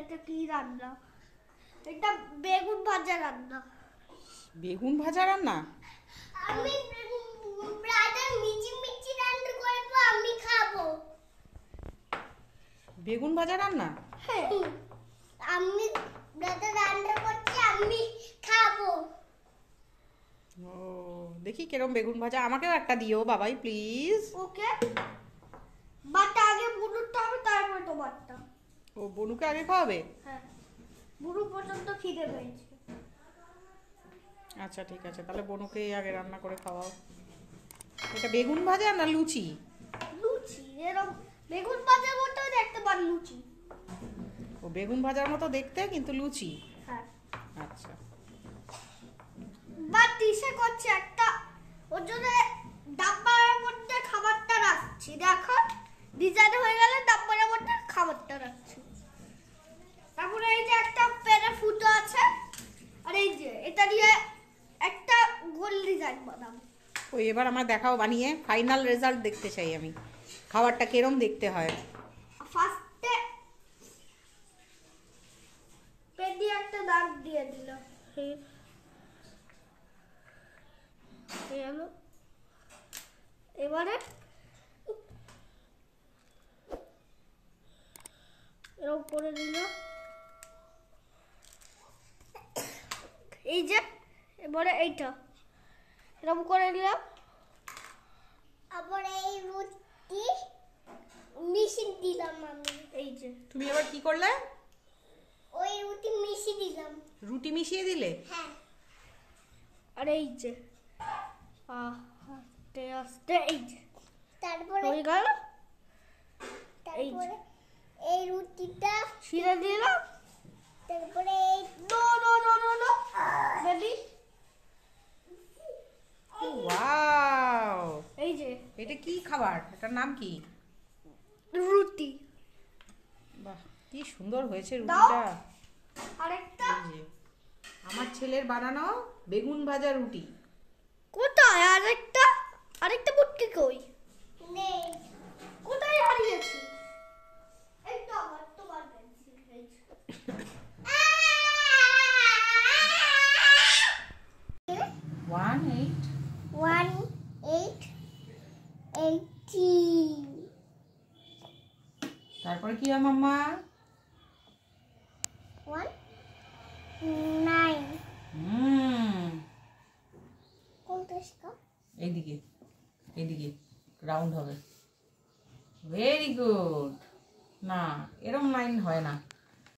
এটা কি রান্না? এটা বেগুন ভাজা রান্না। বেগুন ভাজা রান্না? আমি ব্রাদার মিচি মিচি রান্না করব, আমি খাবো। বেগুন ভাজা রান্না? হ্যাঁ, আমি ব্রাদার রান্না করছি, আমি খাবো। ও দেখি কিরম বেগুন ভাজা, আমাকেও একটা দিও বাবাই প্লিজ। ওকে, বাট আগে বুনুরটা হবে, তারপর তোমারটা। ও বনুকে আগে খাওয়াবে? হ্যাঁ, বুনু পর্যন্ত খিদে পেয়েছে। আচ্ছা ঠিক আছে, তাহলে বনুকে আগে রান্না করে খাওয়াও। এটা বেগুন ভাজা না লুচি? লুচি, এরকম বেগুন ভাজার মতো দেখতে পার লুচি। ও বেগুন ভাজার মতো দেখতে কিন্তু লুচি। হ্যাঁ, আচ্ছা বাট ইসে করছে একটা, ওর জন্য ডাব্বার মধ্যে খাবারটা রাখছি। দেখো ডিজাইন হয়ে গেলে ডাব্বার মধ্যে খাবারটা রাখছি। তারপরে এই যে একটা পেরে ফুটো আছে, আর এই যে এটা দিয়ে একটা গোল ডিজাইন বানাবো। ওই এবার আমার দেখাও বানিয়ে, ফাইনাল রেজাল্ট দেখতে চাই আমি, খাবারটা কিরম দেখতে হয়। ফার্স্টে পেন দিয়ে একটা দাগ দিয়ে দিল, এবারে এরকম করে দিল, এই যে এবারে এইটা এরকম করে দিলাম। আবার এই রুটি মিশিয়ে দিলাম আমি, এই যে তুমি এবার কি করলে? ওই রুটি মিশিয়ে দিলাম। রুটি মিশিয়ে দিলে? হ্যাঁ, আর এই যে আস্তে আস্তে এই যে তারপরে হয়ে গেল। তারপরে এই রুটিটা ছিঁড়ে দিলাম, তারপরে এই no no no no no ready. Wow, এই যে এটা কি খাবার, এটার নাম কি? রুটি। বাহ কি সুন্দর হয়েছে রুটিটা। আরেকটা এই যে আমার ছেলের বানানো বেগুন ভাজা রুটি। কোথায়? আরেকটা আরেকটা বুটকি কই? নেই, কোথায় হারিয়েছি? এই তো আমার তোমার পেন্সিল হয়েছে। 18 তারপরে কি হয় মাম্মা? 19 কোনটা? এইদিকে, এইদিকে রাউন্ড হবে। Very good. না এরম লাইন হয় না।